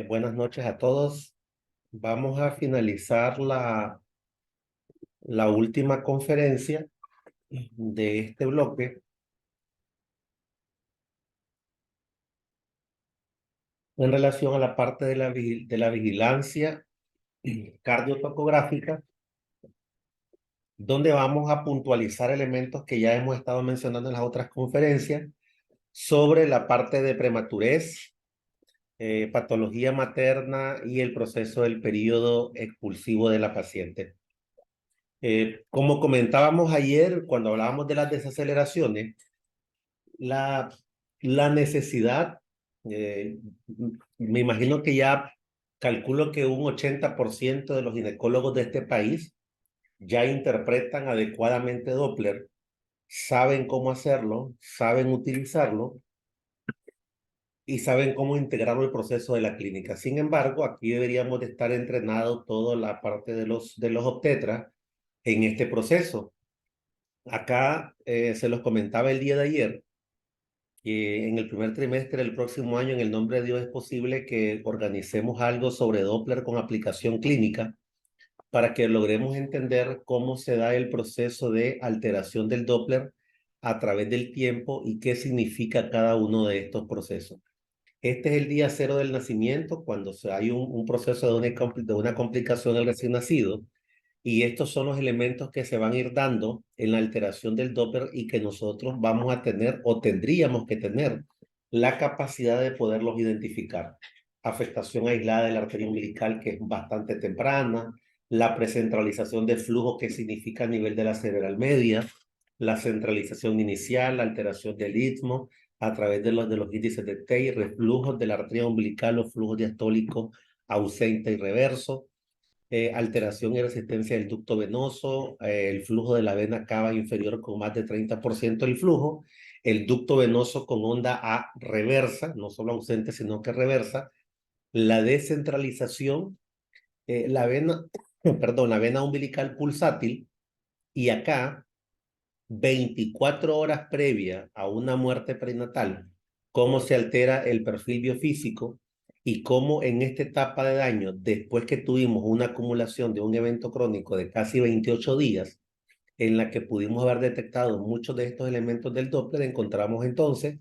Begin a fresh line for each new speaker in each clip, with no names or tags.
Buenas noches a todos. Vamos a finalizar la última conferencia de este bloque en relación a la parte de la vigilancia cardiotocográfica, donde vamos a puntualizar elementos que ya hemos estado mencionando en las otras conferencias sobre la parte de prematurez, patología materna y el proceso del periodo expulsivo de la paciente. Como comentábamos ayer, cuando hablábamos de las desaceleraciones, la, la necesidad, eh, me imagino que ya calculo que un 80% de los ginecólogos de este país ya interpretan adecuadamente Doppler, saben cómo hacerlo, saben utilizarlo y saben cómo integrarlo al proceso de la clínica. Sin embargo, aquí deberíamos de estar entrenados toda la parte de los obstetras en este proceso. Acá se los comentaba el día de ayer que en el primer trimestre del próximo año, en el nombre de Dios, es posible que organicemos algo sobre Doppler con aplicación clínica para que logremos entender cómo se da el proceso de alteración del Doppler a través del tiempo y qué significa cada uno de estos procesos. Este es el día cero del nacimiento, cuando hay un proceso de una complicación del recién nacido, y estos son los elementos que se van a ir dando en la alteración del Doppler y que nosotros vamos a tener o tendríamos que tener la capacidad de poderlos identificar. Afectación aislada de la arteria umbilical, que es bastante temprana, la precentralización de flujo, que significa a nivel de la cerebral media, la centralización inicial, la alteración del istmo a través de los índices de T, reflujos de la arteria umbilical o flujos diastólicos ausente y reverso, alteración y resistencia del ducto venoso, el flujo de la vena cava inferior con más de 30% del flujo, el ducto venoso con onda A reversa, no solo ausente, sino que reversa, la descentralización, la vena, perdón, la vena umbilical pulsátil, y acá 24 horas previa a una muerte prenatal, cómo se altera el perfil biofísico y cómo en esta etapa de daño, después que tuvimos una acumulación de un evento crónico de casi 28 días, en la que pudimos haber detectado muchos de estos elementos del Doppler, encontramos entonces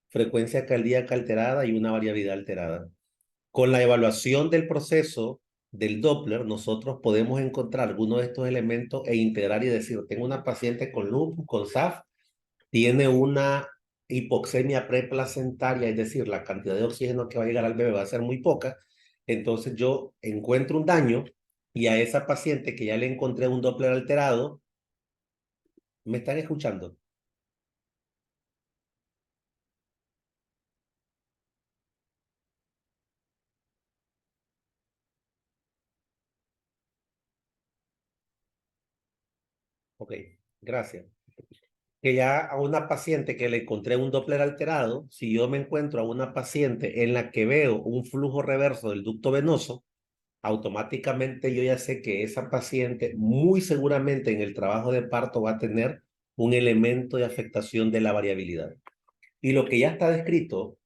frecuencia cardíaca alterada y una variabilidad alterada. Con la evaluación del proceso del Doppler, nosotros podemos encontrar algunos de estos elementos e integrar y decir, tengo una paciente con lupus, con SAF, tiene una hipoxemia preplacentaria, es decir, la cantidad de oxígeno que va a llegar al bebé va a ser muy poca. Entonces yo encuentro un daño y a esa paciente que ya le encontré un Doppler alterado, ¿me están escuchando? Ok, gracias. Que ya a una paciente que le encontré un Doppler alterado, si yo me encuentro a una paciente en la que veo un flujo reverso del ducto venoso, automáticamente yo ya sé que esa paciente muy seguramente en el trabajo de parto va a tener un elemento de afectación de la variabilidad. Y lo que ya está descrito,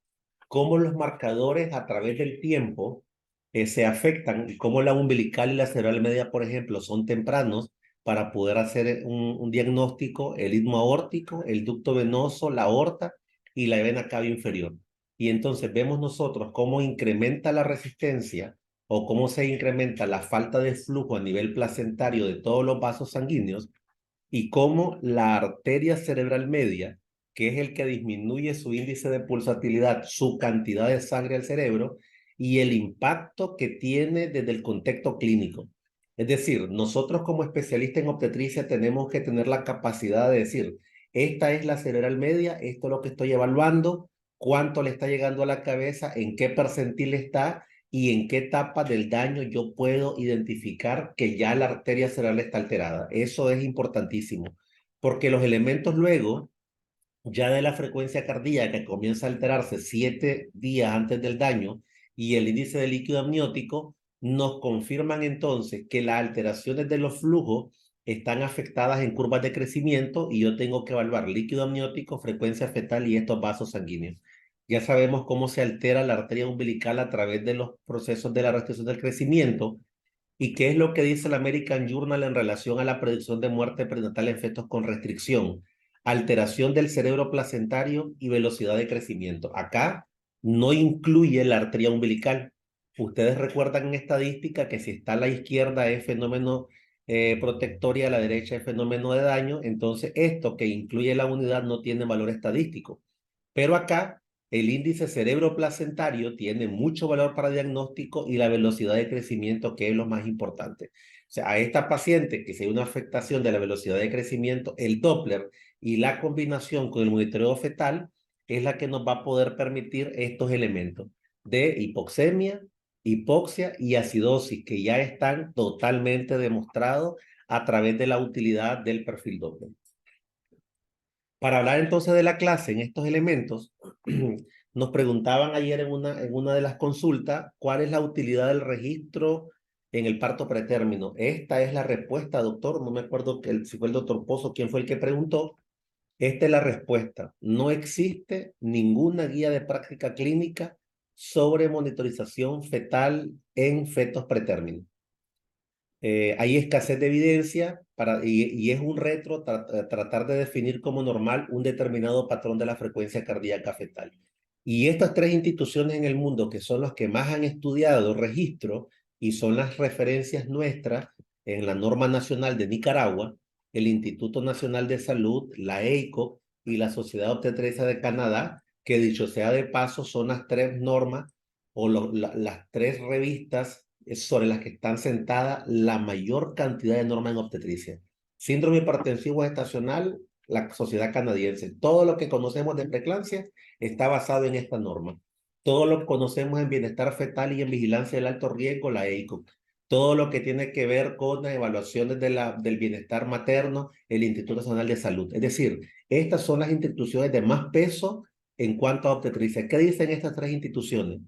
cómo los marcadores a través del tiempo se afectan y cómo la umbilical y la cerebral media, por ejemplo, son tempranos para poder hacer un diagnóstico, el istmo aórtico, el ducto venoso, la aorta y la vena cava inferior. Y entonces vemos nosotros cómo incrementa la resistencia o cómo se incrementa la falta de flujo a nivel placentario de todos los vasos sanguíneos y cómo la arteria cerebral media, que es el que disminuye su índice de pulsatilidad, su cantidad de sangre al cerebro y el impacto que tiene desde el contexto clínico. Es decir, nosotros como especialistas en obstetricia tenemos que tener la capacidad de decir, esta es la cerebral media, esto es lo que estoy evaluando, cuánto le está llegando a la cabeza, en qué percentil está y en qué etapa del daño yo puedo identificar que ya la arteria cerebral está alterada. Eso es importantísimo, porque los elementos luego, ya de la frecuencia cardíaca que comienza a alterarse 7 días antes del daño y el índice de líquido amniótico, nos confirman entonces que las alteraciones de los flujos están afectadas en curvas de crecimiento y yo tengo que evaluar líquido amniótico, frecuencia fetal y estos vasos sanguíneos. Ya sabemos cómo se altera la arteria umbilical a través de los procesos de la restricción del crecimiento. ¿Y qué es lo que dice el American Journal en relación a la predicción de muerte prenatal en fetos con restricción? Alteración del cerebro placentario y velocidad de crecimiento. Acá no incluye la arteria umbilical. Ustedes recuerdan en estadística que si está a la izquierda es fenómeno protector y a la derecha es fenómeno de daño, entonces esto que incluye la unidad no tiene valor estadístico. Pero acá el índice cerebro-placentario tiene mucho valor para diagnóstico y la velocidad de crecimiento, que es lo más importante. O sea, a esta paciente que si hay una afectación de la velocidad de crecimiento, el Doppler y la combinación con el monitoreo fetal es la que nos va a poder permitir estos elementos de hipoxemia, hipoxia y acidosis, que ya están totalmente demostrados a través de la utilidad del perfil Doppler. Para hablar entonces de la clase en estos elementos, nos preguntaban ayer en una de las consultas cuál es la utilidad del registro en el parto pretérmino. Esta es la respuesta, doctor. No me acuerdo si fue el doctor Pozo quien fue el que preguntó. Esta es la respuesta. No existe ninguna guía de práctica clínica sobre monitorización fetal en fetos pretérminos. Hay escasez de evidencia y es un reto tratar de definir como normal un determinado patrón de la frecuencia cardíaca fetal. Y estas tres instituciones en el mundo, que son las que más han estudiado registro y son las referencias nuestras en la norma nacional de Nicaragua, el Instituto Nacional de Salud, la EICO y la Sociedad Obstetricia de Canadá, que dicho sea de paso, son las tres normas o las tres revistas sobre las que están sentadas la mayor cantidad de normas en obstetricia. Síndrome hipertensivo gestacional, la Sociedad Canadiense. Todo lo que conocemos de preeclampsia está basado en esta norma. Todo lo que conocemos en bienestar fetal y en vigilancia del alto riesgo, la EICO. Todo lo que tiene que ver con las evaluaciones del bienestar materno, el Instituto Nacional de Salud. Es decir, estas son las instituciones de más peso en cuanto a obstetricia. ¿Qué dicen estas tres instituciones?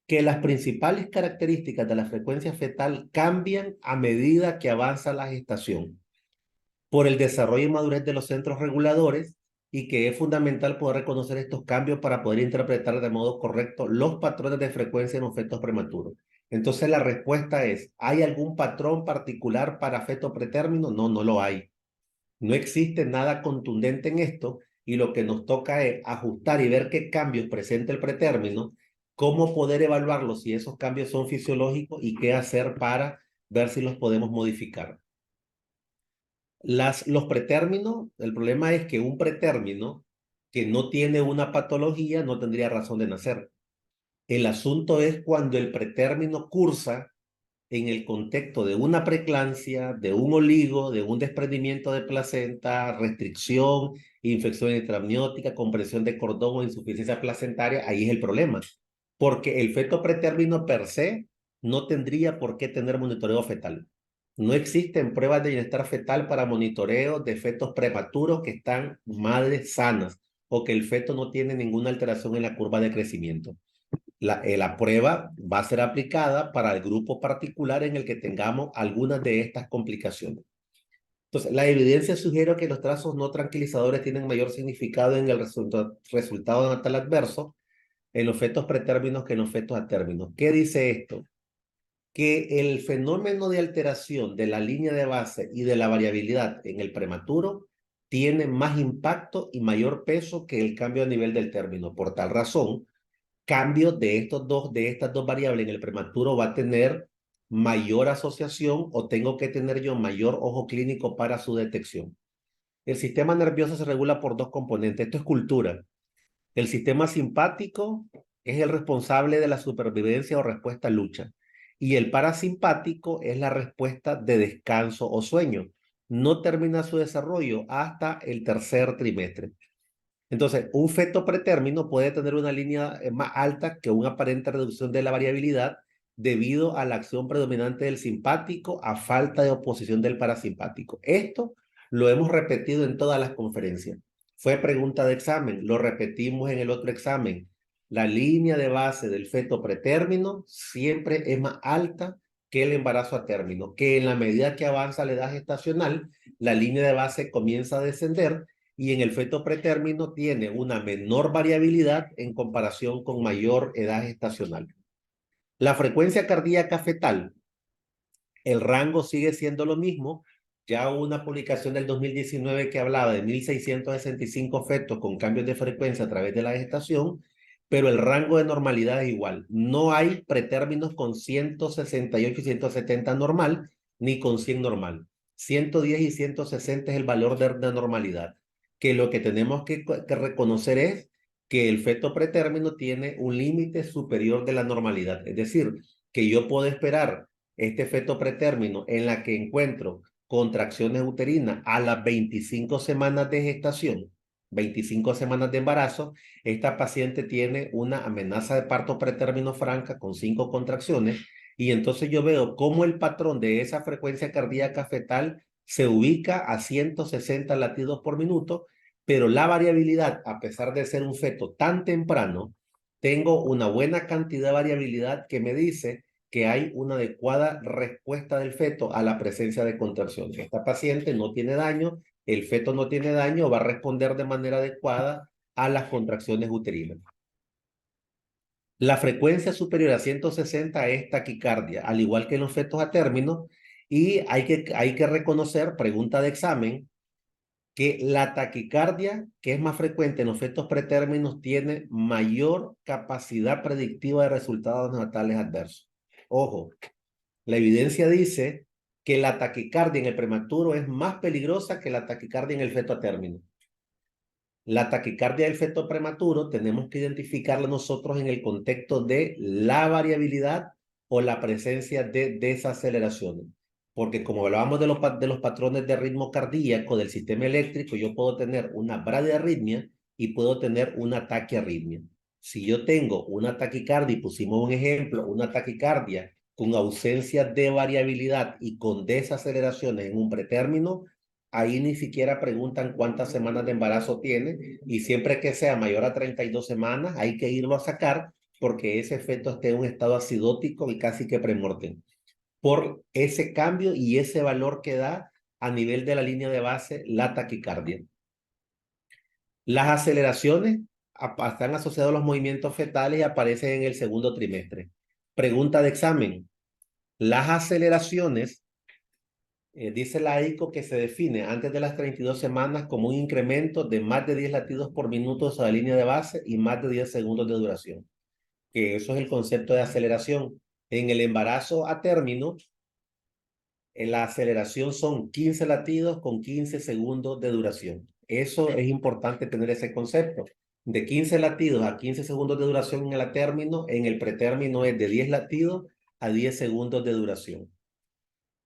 Que las principales características de la frecuencia fetal cambian a medida que avanza la gestación por el desarrollo y madurez de los centros reguladores y que es fundamental poder reconocer estos cambios para poder interpretar de modo correcto los patrones de frecuencia en los fetos prematuros. Entonces la respuesta es, ¿hay algún patrón particular para feto pretérmino? No, no lo hay. No existe nada contundente en esto y lo que nos toca es ajustar y ver qué cambios presenta el pretérmino, cómo poder evaluarlos si esos cambios son fisiológicos y qué hacer para ver si los podemos modificar. Los pretérminos, el problema es que un pretérmino que no tiene una patología no tendría razón de nacer. El asunto es cuando el pretérmino cursa en el contexto de una preeclampsia, de un oligo, de un desprendimiento de placenta, restricción, infección intramniótica, compresión de cordón o insuficiencia placentaria, ahí es el problema. Porque el feto pretérmino per se no tendría por qué tener monitoreo fetal. No existen pruebas de bienestar fetal para monitoreo de fetos prematuros que están madres sanas o que el feto no tiene ninguna alteración en la curva de crecimiento. La prueba va a ser aplicada para el grupo particular en el que tengamos algunas de estas complicaciones. Entonces, la evidencia sugiere que los trazos no tranquilizadores tienen mayor significado en el resultado natal adverso en los fetos pretérminos que en los fetos a términos. ¿Qué dice esto? Que el fenómeno de alteración de la línea de base y de la variabilidad en el prematuro tiene más impacto y mayor peso que el cambio a nivel del término. Por tal razón, cambio de estas dos variables en el prematuro va a tener mayor asociación o tengo que tener yo mayor ojo clínico para su detección. El sistema nervioso se regula por dos componentes. Esto es cultura. El sistema simpático es el responsable de la supervivencia o respuesta a lucha. Y el parasimpático es la respuesta de descanso o sueño. No termina su desarrollo hasta el tercer trimestre. Entonces, un feto pretérmino puede tener una línea más alta que una aparente reducción de la variabilidad debido a la acción predominante del simpático a falta de oposición del parasimpático. Esto lo hemos repetido en todas las conferencias. Fue pregunta de examen, lo repetimos en el otro examen. La línea de base del feto pretérmino siempre es más alta que el embarazo a término, que en la medida que avanza la edad gestacional, la línea de base comienza a descender y en el feto pretérmino tiene una menor variabilidad en comparación con mayor edad gestacional. La frecuencia cardíaca fetal, el rango sigue siendo lo mismo. Ya hubo una publicación del 2019 que hablaba de 1.665 fetos con cambios de frecuencia a través de la gestación, pero el rango de normalidad es igual. No hay pretérminos con 168 y 170 normal, ni con 100 normal. 110 y 160 es el valor de normalidad, que lo que tenemos que reconocer es que el feto pretérmino tiene un límite superior de la normalidad. Es decir, que yo puedo esperar este feto pretérmino en la que encuentro contracciones uterinas a las 25 semanas de gestación, 25 semanas de embarazo, esta paciente tiene una amenaza de parto pretérmino franca con 5 contracciones y entonces yo veo cómo el patrón de esa frecuencia cardíaca fetal se ubica a 160 latidos por minuto, pero la variabilidad, a pesar de ser un feto tan temprano, tengo una buena cantidad de variabilidad que me dice que hay una adecuada respuesta del feto a la presencia de contracciones. Esta paciente no tiene daño, el feto no tiene daño, va a responder de manera adecuada a las contracciones uterinas. La frecuencia superior a 160 es taquicardia, al igual que en los fetos a término, y hay que reconocer, pregunta de examen, que la taquicardia, que es más frecuente en los fetos pretérminos, tiene mayor capacidad predictiva de resultados natales adversos. Ojo, la evidencia dice que la taquicardia en el prematuro es más peligrosa que la taquicardia en el feto a término. La taquicardia del feto prematuro tenemos que identificarla nosotros en el contexto de la variabilidad o la presencia de desaceleraciones. Porque como hablábamos de los patrones de ritmo cardíaco del sistema eléctrico, yo puedo tener una bradiarritmia y puedo tener una taquiarritmia. Si yo tengo una taquicardia, y pusimos un ejemplo, una taquicardia con ausencia de variabilidad y con desaceleraciones en un pretérmino, ahí ni siquiera preguntan cuántas semanas de embarazo tiene y siempre que sea mayor a 32 semanas hay que irlo a sacar porque ese feto esté en un estado acidótico y casi que premortem por ese cambio y ese valor que da a nivel de la línea de base la taquicardia. Las aceleraciones están asociadas a los movimientos fetales y aparecen en el segundo trimestre. Pregunta de examen. Las aceleraciones dice la ICO que se define antes de las 32 semanas como un incremento de más de 10 latidos por minuto a la línea de base y más de 10 segundos de duración. Que eso es el concepto de aceleración. En el embarazo a término, en la aceleración son 15 latidos con 15 segundos de duración. Eso es importante tener ese concepto. De 15 latidos a 15 segundos de duración en el a término, en el pretérmino es de 10 latidos a 10 segundos de duración.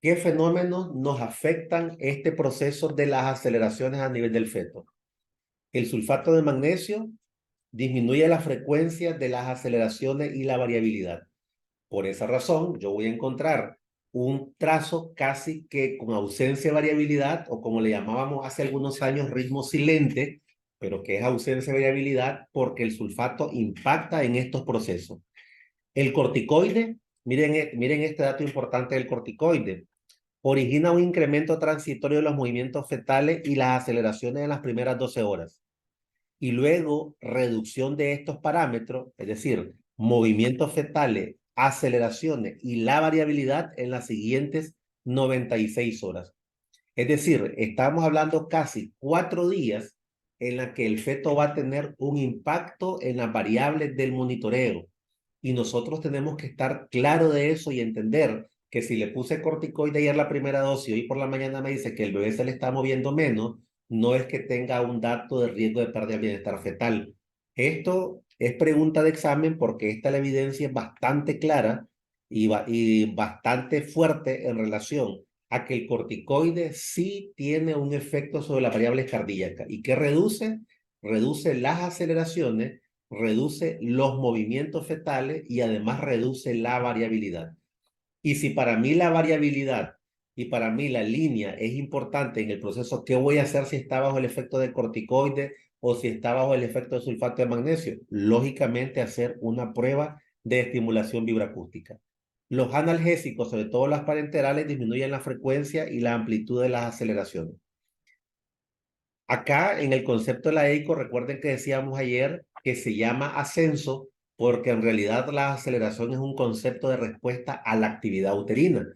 ¿Qué fenómenos nos afectan este proceso de las aceleraciones a nivel del feto? El sulfato de magnesio disminuye la frecuencia de las aceleraciones y la variabilidad. Por esa razón, yo voy a encontrar un trazo casi que con ausencia de variabilidad, o como le llamábamos hace algunos años, ritmo silente, pero que es ausencia de variabilidad porque el sulfato impacta en estos procesos. El corticoide, miren este dato importante del corticoide, origina un incremento transitorio de los movimientos fetales y las aceleraciones en las primeras 12 horas. Y luego reducción de estos parámetros, es decir, movimientos fetales, aceleraciones y la variabilidad en las siguientes 96 horas. Es decir, estamos hablando casi 4 días en la que el feto va a tener un impacto en las variables del monitoreo. Y nosotros tenemos que estar claro de eso y entender que si le puse corticoide ayer la primera dosis y hoy por la mañana me dice que el bebé se le está moviendo menos, no es que tenga un dato de riesgo de pérdida de bienestar fetal. Esto es pregunta de examen porque esta la evidencia es bastante clara y bastante fuerte en relación a que el corticoide sí tiene un efecto sobre las variables cardíacas. ¿Y qué reduce? Reduce las aceleraciones, reduce los movimientos fetales y además reduce la variabilidad. Y si para mí la variabilidad y para mí la línea es importante en el proceso, ¿qué voy a hacer si está bajo el efecto de corticoide o si está bajo el efecto de sulfato de magnesio? Lógicamente hacer una prueba de estimulación vibroacústica. Los analgésicos, sobre todo las parenterales, disminuyen la frecuencia y la amplitud de las aceleraciones. Acá en el concepto de la EICO, recuerden que decíamos ayer que se llama ascenso porque en realidad la aceleración es un concepto de respuesta a la actividad uterina.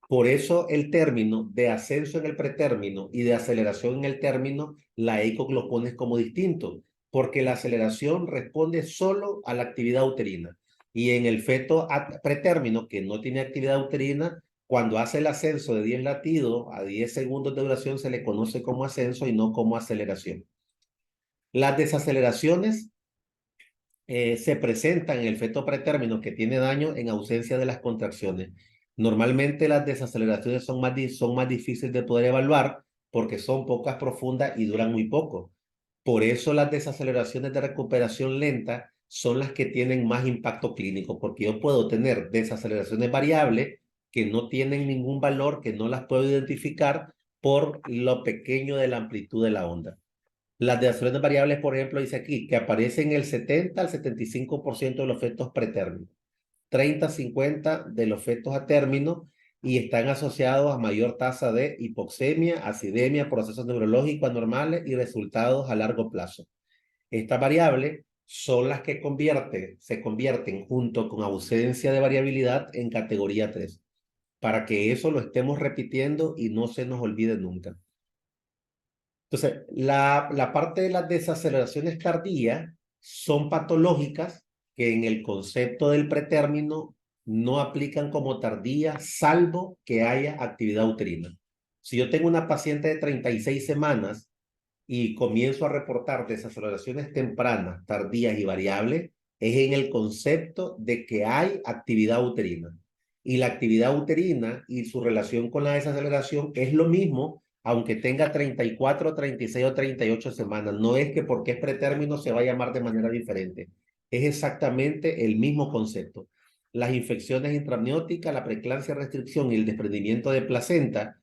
Por eso el término de ascenso en el pretérmino y de aceleración en el término, la EICO lo pone como distinto, porque la aceleración responde solo a la actividad uterina. Y en el feto pretérmino, que no tiene actividad uterina, cuando hace el ascenso de 10 latidos a 10 segundos de duración, se le conoce como ascenso y no como aceleración. Las desaceleraciones se presentan en el feto pretérmino que tiene daño en ausencia de las contracciones. Normalmente las desaceleraciones son más difíciles de poder evaluar porque son pocas profundas y duran muy poco. Por eso las desaceleraciones de recuperación lenta son las que tienen más impacto clínico, porque yo puedo tener desaceleraciones variables que no tienen ningún valor, que no las puedo identificar por lo pequeño de la amplitud de la onda. Las desaceleraciones variables, por ejemplo, dice aquí que aparecen en el 70 al 75% de los fetos pretérminos, 30-50% de los fetos a término y están asociados a mayor tasa de hipoxemia, acidemia, procesos neurológicos anormales y resultados a largo plazo. Estas variables son las que se convierten junto con ausencia de variabilidad en categoría 3, para que eso lo estemos repitiendo y no se nos olvide nunca. Entonces, la parte de las desaceleraciones tardías son patológicas que en el concepto del pretérmino no aplican como tardías, salvo que haya actividad uterina. Si yo tengo una paciente de 36 semanas y comienzo a reportar desaceleraciones tempranas, tardías y variables, es en el concepto de que hay actividad uterina. Y la actividad uterina y su relación con la desaceleración es lo mismo, aunque tenga 34, 36 o 38 semanas. No es que porque es pretérmino se va a llamar de manera diferente. Es exactamente el mismo concepto. Las infecciones intramnióticas, la preeclampsia, restricción y el desprendimiento de placenta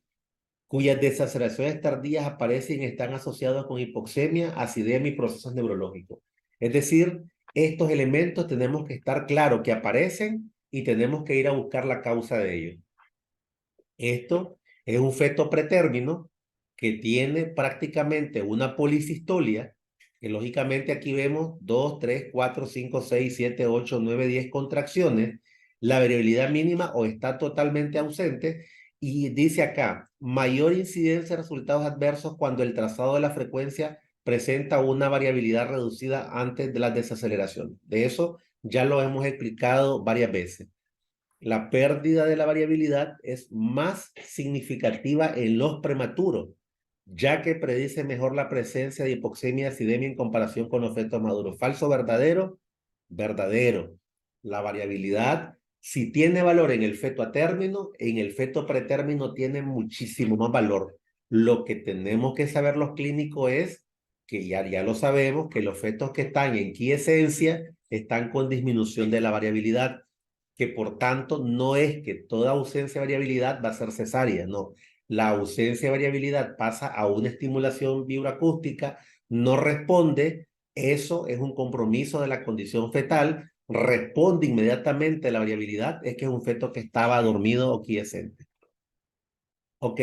cuyas desaceleraciones tardías aparecen y están asociados con hipoxemia, acidemia y procesos neurológicos. Es decir, estos elementos tenemos que estar claros que aparecen y tenemos que ir a buscar la causa de ellos. Esto es un feto pretérmino que tiene prácticamente una policistolia, que lógicamente aquí vemos 2, 3, 4, 5, 6, 7, 8, 9, 10 contracciones. La variabilidad mínima o está totalmente ausente y dice acá, mayor incidencia de resultados adversos cuando el trazado de la frecuencia presenta una variabilidad reducida antes de la desaceleración. De eso ya lo hemos explicado varias veces. La pérdida de la variabilidad es más significativa en los prematuros, ya que predice mejor la presencia de hipoxemia y acidemia en comparación con los fetos maduros. ¿Falso o verdadero? Verdadero. La variabilidad, si tiene valor en el feto a término, en el feto pretérmino tiene muchísimo más valor. Lo que tenemos que saber los clínicos es que ya lo sabemos, que los fetos que están en quiescencia están con disminución de la variabilidad, que por tanto no es que toda ausencia de variabilidad va a ser cesárea, no. La ausencia de variabilidad pasa a una estimulación vibroacústica, no responde, eso es un compromiso de la condición fetal, responde inmediatamente a la variabilidad, es que es un feto que estaba dormido o quiescente. Ok,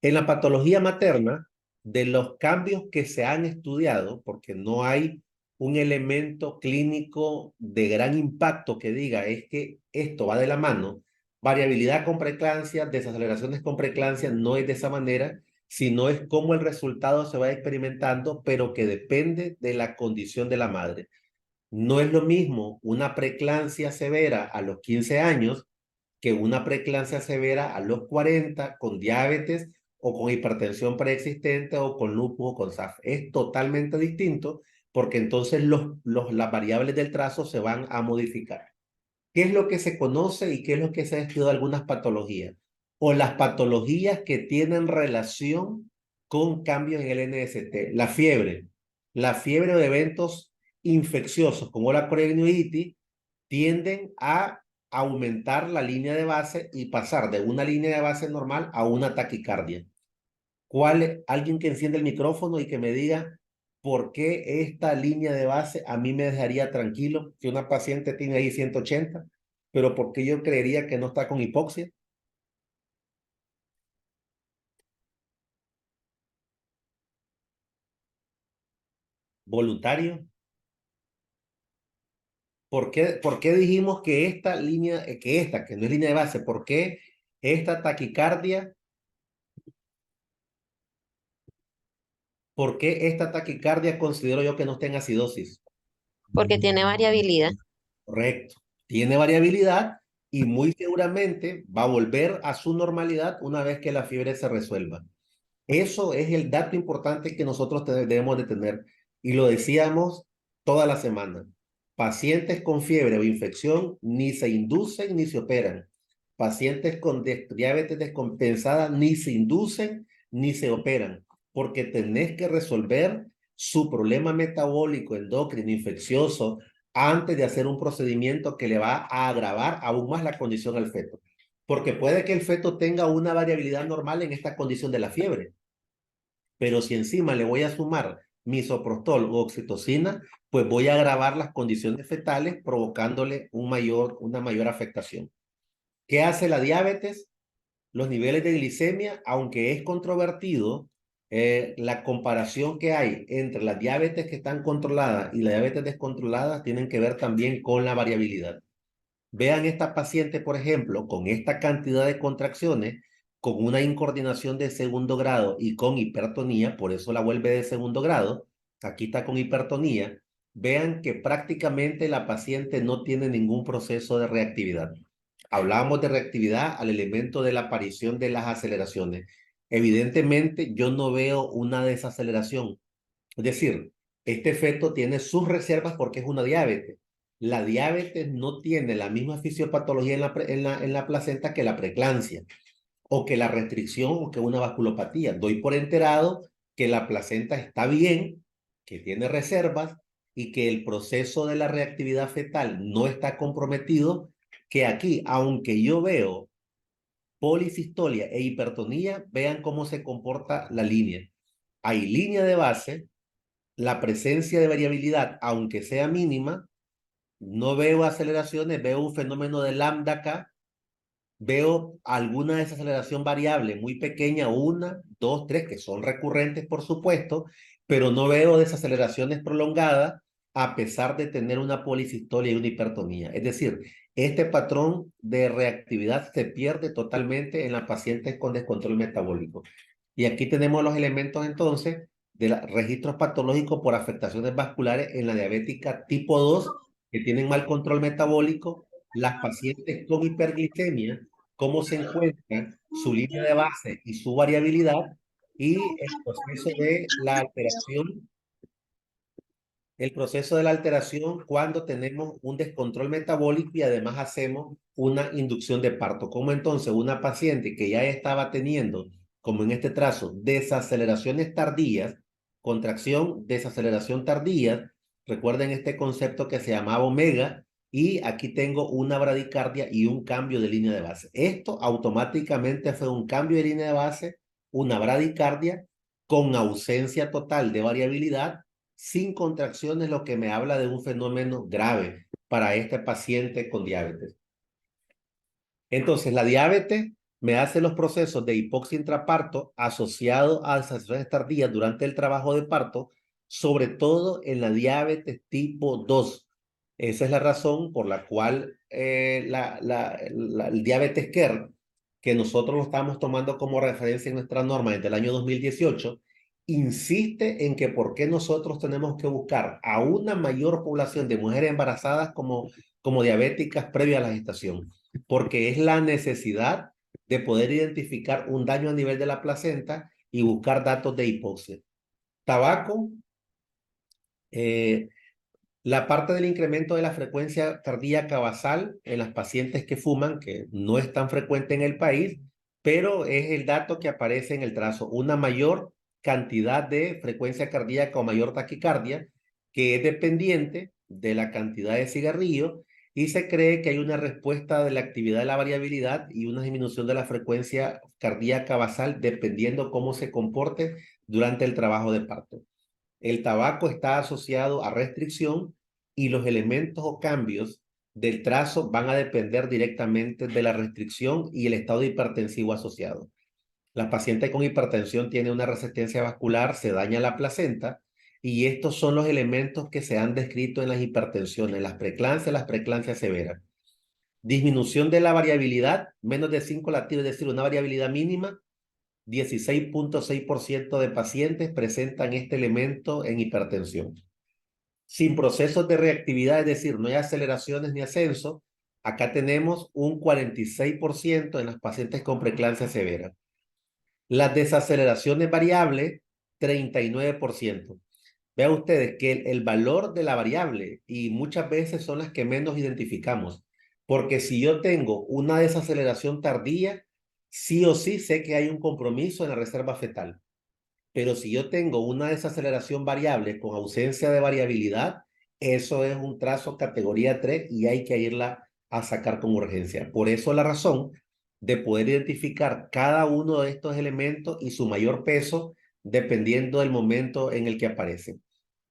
en la patología materna, de los cambios que se han estudiado, porque no hay un elemento clínico de gran impacto que diga es que esto va de la mano, variabilidad con preeclampsia, desaceleraciones con preeclampsia, no es de esa manera, sino es cómo el resultado se va experimentando, pero que depende de la condición de la madre. No es lo mismo una preeclampsia severa a los 15 años que una preeclampsia severa a los 40 con diabetes o con hipertensión preexistente o con lupus o con SAF. Es totalmente distinto porque entonces las variables del trazo se van a modificar. ¿Qué es lo que se conoce y qué es lo que se ha estudiado de algunas patologías? O las patologías que tienen relación con cambios en el NST. La fiebre de eventos infecciosos como la corioniditis tienden a aumentar la línea de base y pasar de una línea de base normal a una taquicardia. Alguien que encienda el micrófono y que me diga por qué esta línea de base a mí me dejaría tranquilo que una paciente tiene ahí 180, pero por qué yo creería que no está con hipoxia? voluntario. ¿Por qué dijimos que esta línea, que no es línea de base, por qué esta taquicardia, por qué esta taquicardia considero yo que no está en acidosis?
porque tiene variabilidad.
Correcto. Tiene variabilidad y muy seguramente va a volver a su normalidad una vez que la fiebre se resuelva. Eso es el dato importante que nosotros debemos de tener. Y lo decíamos toda la semana. Pacientes con fiebre o infección ni se inducen ni se operan. Pacientes con diabetes descompensada ni se inducen ni se operan, porque tenés que resolver su problema metabólico, endocrino, infeccioso, antes de hacer un procedimiento que le va a agravar aún más la condición al feto. Porque puede que el feto tenga una variabilidad normal en esta condición de la fiebre, pero si encima le voy a sumar misoprostol o oxitocina, pues voy a agravar las condiciones fetales provocándole una mayor afectación. ¿Qué hace la diabetes? Los niveles de glicemia, aunque es controvertido, la comparación que hay entre las diabetes que están controladas y la diabetes descontrolada tienen que ver también con la variabilidad. Vean esta paciente, por ejemplo, con esta cantidad de contracciones, con una incoordinación de segundo grado y con hipertonía, por eso la vuelve de segundo grado, aquí está con hipertonía, vean que prácticamente la paciente no tiene ningún proceso de reactividad. Hablamos de reactividad al elemento de la aparición de las aceleraciones. Evidentemente, yo no veo una desaceleración. Es decir, este feto tiene sus reservas porque es una diabetes. La diabetes no tiene la misma fisiopatología en la placenta que la preeclampsia, o que la restricción, o que una vasculopatía. Doy por enterado que la placenta está bien, que tiene reservas y que el proceso de la reactividad fetal no está comprometido, que aquí, aunque yo veo policistolia e hipertonía, vean cómo se comporta la línea. Hay línea de base, la presencia de variabilidad, aunque sea mínima, no veo aceleraciones, veo un fenómeno de lambda acá, veo alguna desaceleración variable muy pequeña, una, dos, tres, que son recurrentes, por supuesto, pero no veo desaceleraciones prolongadas a pesar de tener una policistolia y una hipertonía. Es decir, este patrón de reactividad se pierde totalmente en las pacientes con descontrol metabólico. Y aquí tenemos los elementos entonces de registros patológicos por afectaciones vasculares en la diabética tipo 2 que tienen mal control metabólico, las pacientes con hiperglicemia, cómo se encuentra su línea de base y su variabilidad, y el proceso de la alteración cuando tenemos un descontrol metabólico y además hacemos una inducción de parto. Como entonces una paciente que ya estaba teniendo, como en este trazo, desaceleraciones tardías, contracción, desaceleración tardía, recuerden este concepto que se llamaba omega, y aquí tengo una bradicardia y un cambio de línea de base. Esto automáticamente fue un cambio de línea de base, una bradicardia con ausencia total de variabilidad, sin contracciones, lo que me habla de un fenómeno grave para este paciente con diabetes. Entonces, la diabetes me hace los procesos de hipoxia intraparto asociado a desaceleraciones tardías durante el trabajo de parto, sobre todo en la diabetes tipo 2. Esa es la razón por la cual el diabetes care, que nosotros lo estamos tomando como referencia en nuestra norma desde el año 2018, insiste en que por qué nosotros tenemos que buscar a una mayor población de mujeres embarazadas como diabéticas previa a la gestación, porque es la necesidad de poder identificar un daño a nivel de la placenta y buscar datos de hipoxia. Tabaco, eh, la parte del incremento de la frecuencia cardíaca basal en las pacientes que fuman, que no es tan frecuente en el país, pero es el dato que aparece en el trazo, una mayor cantidad de frecuencia cardíaca o mayor taquicardia, que es dependiente de la cantidad de cigarrillo, y se cree que hay una respuesta de la actividad de la variabilidad y una disminución de la frecuencia cardíaca basal dependiendo cómo se comporte durante el trabajo de parto. El tabaco está asociado a restricción y los elementos o cambios del trazo van a depender directamente de la restricción y el estado hipertensivo asociado. La paciente con hipertensión tiene una resistencia vascular, se daña la placenta Y estos son los elementos que se han descrito en las hipertensiones, las preeclampsias severas. Disminución de la variabilidad, menos de 5 latidos, es decir, una variabilidad mínima. 16.6% de pacientes presentan este elemento en hipertensión. Sin procesos de reactividad, es decir, no hay aceleraciones ni ascenso, acá tenemos un 46% en las pacientes con preeclampsia severa. Las desaceleraciones variables, 39%. Vean ustedes que el valor de la variable y muchas veces son las que menos identificamos, porque si yo tengo una desaceleración tardía, sí o sí sé que hay un compromiso en la reserva fetal. Pero si yo tengo una desaceleración variable con ausencia de variabilidad, eso es un trazo categoría 3 y hay que irla a sacar con urgencia. Por eso la razón de poder identificar cada uno de estos elementos y su mayor peso dependiendo del momento en el que aparece.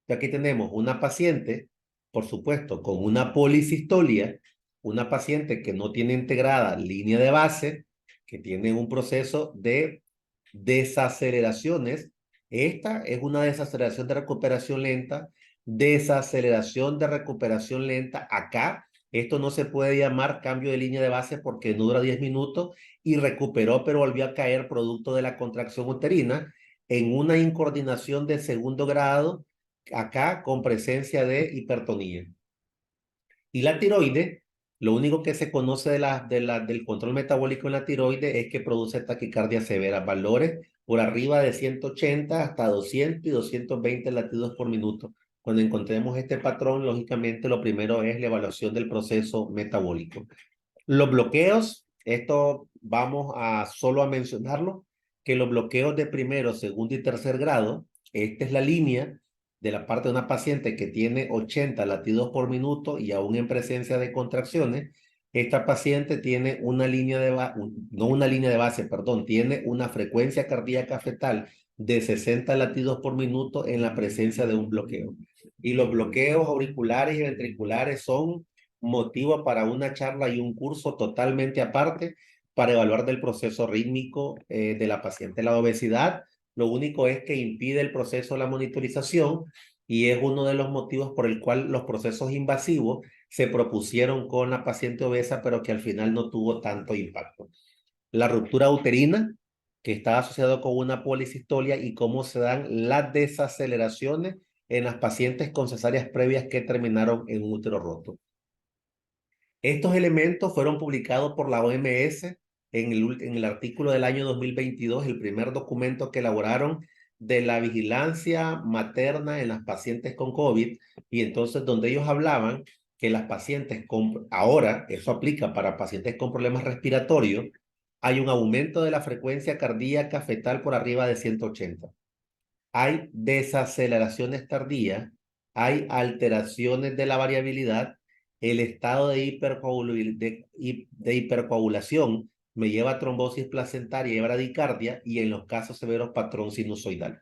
Aquí tenemos una paciente, por supuesto, con una policistolia, una paciente que no tiene integrada línea de base, que tiene un proceso de desaceleraciones. Esta es una desaceleración de recuperación lenta, desaceleración de recuperación lenta. Acá, esto no se puede llamar cambio de línea de base porque no dura 10 minutos y recuperó, pero volvió a caer producto de la contracción uterina en una incoordinación de segundo grado, acá con presencia de hipertonía. Y la tiroide, lo único que se conoce del control metabólico en la tiroide es que produce taquicardia severa, valores por arriba de 180 hasta 200 y 220 latidos por minuto. Cuando encontremos este patrón, lógicamente lo primero es la evaluación del proceso metabólico. Los bloqueos, esto vamos a solo a mencionarlo, que los bloqueos de primero, segundo y tercer grado, esta es la línea de la parte de una paciente que tiene 80 latidos por minuto y aún en presencia de contracciones, esta paciente tiene una línea de no una línea de base, perdón, tiene una frecuencia cardíaca fetal de 60 latidos por minuto en la presencia de un bloqueo. Y los bloqueos auriculares y ventriculares son motivo para una charla y un curso totalmente aparte para evaluar del proceso rítmico de la paciente. La obesidad, lo único es que impide el proceso de la monitorización y es uno de los motivos por el cual los procesos invasivos se propusieron con la paciente obesa, pero que al final no tuvo tanto impacto. La ruptura uterina, que está asociado con una policistolia y cómo se dan las desaceleraciones en las pacientes con cesáreas previas que terminaron en un útero roto. Estos elementos fueron publicados por la OMS en el artículo del año 2022, el primer documento que elaboraron de la vigilancia materna en las pacientes con COVID, y entonces donde ellos hablaban que las pacientes con, ahora, eso aplica para pacientes con problemas respiratorios, hay un aumento de la frecuencia cardíaca fetal por arriba de 180. Hay desaceleraciones tardías, hay alteraciones de la variabilidad, el estado de hipercoagulación me lleva a trombosis placentaria y bradicardia y en los casos severos patrón sinusoidal.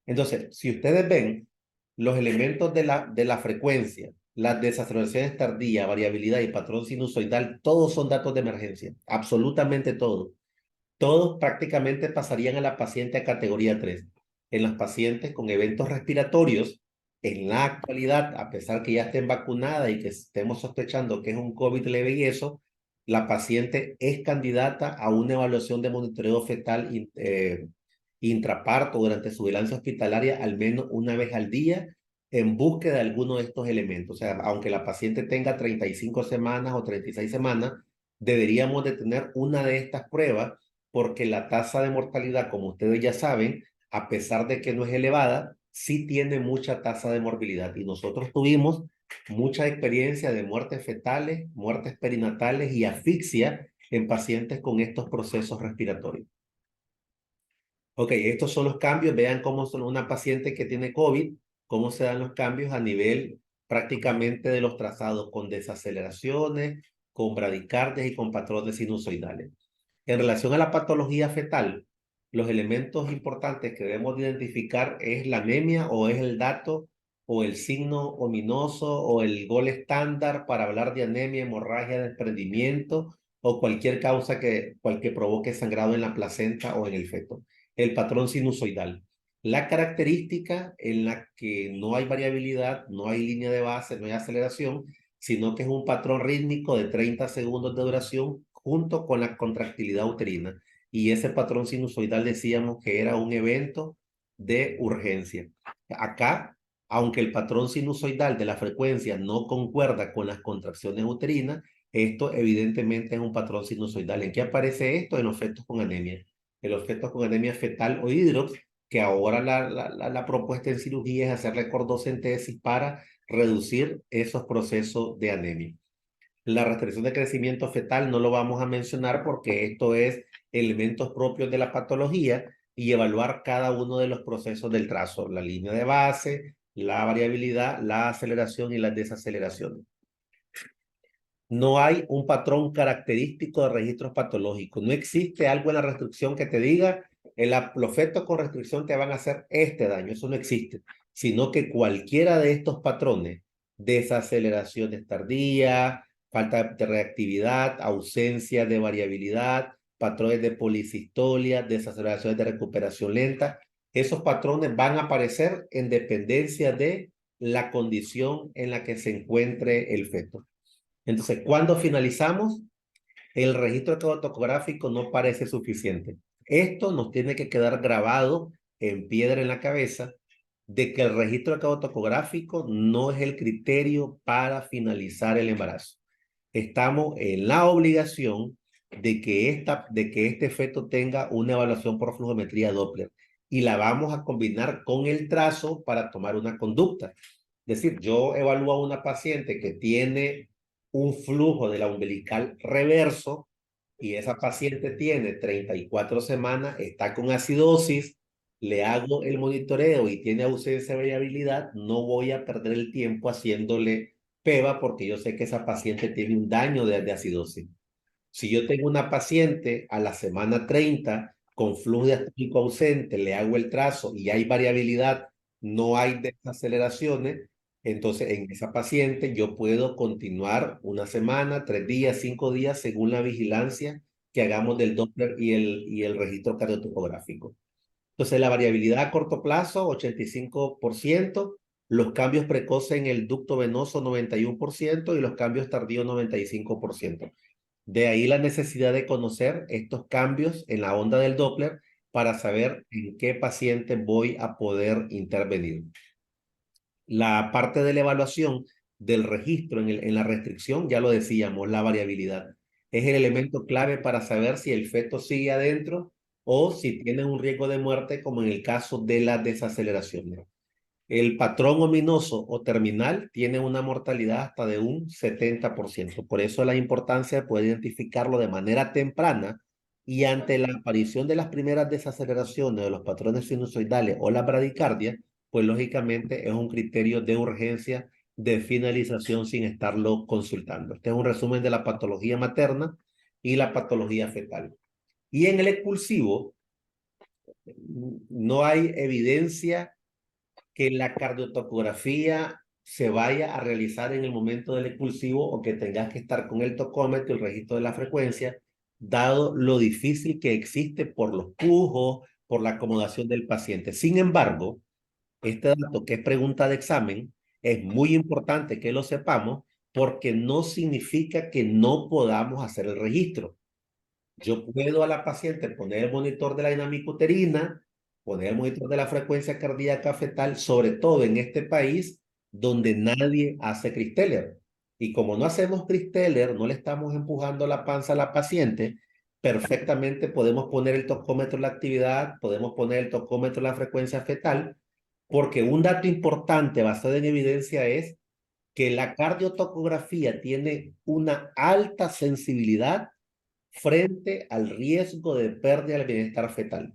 Entonces, si ustedes ven los elementos de la frecuencia, las desaceleraciones tardías, variabilidad y patrón sinusoidal, todos son datos de emergencia, absolutamente todos. Todos prácticamente pasarían a la paciente a categoría 3. En las pacientes con eventos respiratorios, en la actualidad, a pesar que ya estén vacunadas y que estemos sospechando que es un COVID leve y eso, la paciente es candidata a una evaluación de monitoreo fetal intraparto durante su vigilancia hospitalaria al menos una vez al día en búsqueda de alguno de estos elementos. O sea, aunque la paciente tenga 35 semanas o 36 semanas, deberíamos de tener una de estas pruebas porque la tasa de mortalidad, como ustedes ya saben, a pesar de que no es elevada, sí tiene mucha tasa de morbilidad. Y nosotros tuvimos mucha experiencia de muertes fetales, muertes perinatales y asfixia en pacientes con estos procesos respiratorios. Ok, estos son los cambios. Vean cómo son una paciente que tiene COVID, cómo se dan los cambios a nivel prácticamente de los trazados con desaceleraciones, con bradicardias y con patrones sinusoidales. En relación a la patología fetal, los elementos importantes que debemos identificar es la anemia o es el dato o el signo ominoso o el gol estándar para hablar de anemia, hemorragia, desprendimiento o cualquier causa que provoque sangrado en la placenta o en el feto. El patrón sinusoidal. La característica en la que no hay variabilidad, no hay línea de base, no hay aceleración, sino que es un patrón rítmico de 30 segundos de duración junto con la contractilidad uterina. Y ese patrón sinusoidal decíamos que era un evento de urgencia. Acá, aunque el patrón sinusoidal de la frecuencia no concuerda con las contracciones uterinas, esto evidentemente es un patrón sinusoidal. ¿En qué aparece esto? En los fetos con anemia. En los fetos con anemia fetal o hidrox, que ahora la propuesta en cirugía es hacerle cordocentesis para reducir esos procesos de anemia. La restricción de crecimiento fetal no lo vamos a mencionar porque esto es elementos propios de la patología y evaluar cada uno de los procesos del trazo, la línea de base, la variabilidad, la aceleración y la desaceleración. No hay un patrón característico de registros patológicos. No existe algo en la restricción que te diga, los fetos con restricción te van a hacer este daño. Eso no existe. Sino que cualquiera de estos patrones, desaceleraciones tardías, falta de reactividad, ausencia de variabilidad, patrones de policistolia, desaceleraciones de recuperación lenta, esos patrones van a aparecer en dependencia de la condición en la que se encuentre el feto. Entonces, cuando finalizamos, el registro tocográfico no parece suficiente. Esto nos tiene que quedar grabado en piedra en la cabeza de que el registro tocográfico no es el criterio para finalizar el embarazo. Estamos en la obligación de que este feto tenga una evaluación por flujometría Doppler y la vamos a combinar con el trazo para tomar una conducta. Es decir, yo evalúo a una paciente que tiene un flujo de la umbilical reverso y esa paciente tiene 34 semanas, está con acidosis, le hago el monitoreo y tiene ausencia de variabilidad, no voy a perder el tiempo haciéndole PEVA porque yo sé que esa paciente tiene un daño de acidosis. Si yo tengo una paciente a la semana 30 con flujo diastólico ausente, le hago el trazo y hay variabilidad, no hay desaceleraciones, entonces en esa paciente yo puedo continuar una semana, 3 días, 5 días, según la vigilancia que hagamos del Doppler y el registro cardiotopográfico. Entonces la variabilidad a corto plazo, 85%, los cambios precoces en el ducto venoso, 91%, y los cambios tardíos, 95%. De ahí la necesidad de conocer estos cambios en la onda del Doppler para saber en qué paciente voy a poder intervenir. La parte de la evaluación del registro en la restricción, ya lo decíamos, la variabilidad. Es el elemento clave para saber si el feto sigue adentro o si tiene un riesgo de muerte, como en el caso de la desaceleración. El patrón ominoso o terminal tiene una mortalidad hasta de un 70%. Por eso la importancia de poder identificarlo de manera temprana y ante la aparición de las primeras desaceleraciones de los patrones sinusoidales o la bradicardia, pues lógicamente es un criterio de urgencia de finalización sin estarlo consultando. Este es un resumen de la patología materna y la patología fetal. Y en el expulsivo no hay evidencia que la cardiotocografía se vaya a realizar en el momento del expulsivo o que tengas que estar con el tocómetro, el registro de la frecuencia, dado lo difícil que existe por los pujos, por la acomodación del paciente. Sin embargo, este dato que es pregunta de examen es muy importante que lo sepamos porque no significa que no podamos hacer el registro. Yo puedo a la paciente poner el monitor de la dinámica uterina, poner el monitor de la frecuencia cardíaca fetal, sobre todo en este país donde nadie hace Christeller. Y como no hacemos Christeller, no le estamos empujando la panza a la paciente, perfectamente podemos poner el tocómetro de la actividad, podemos poner el tocómetro de la frecuencia fetal, porque un dato importante basado en evidencia es que la cardiotocografía tiene una alta sensibilidad frente al riesgo de pérdida del bienestar fetal.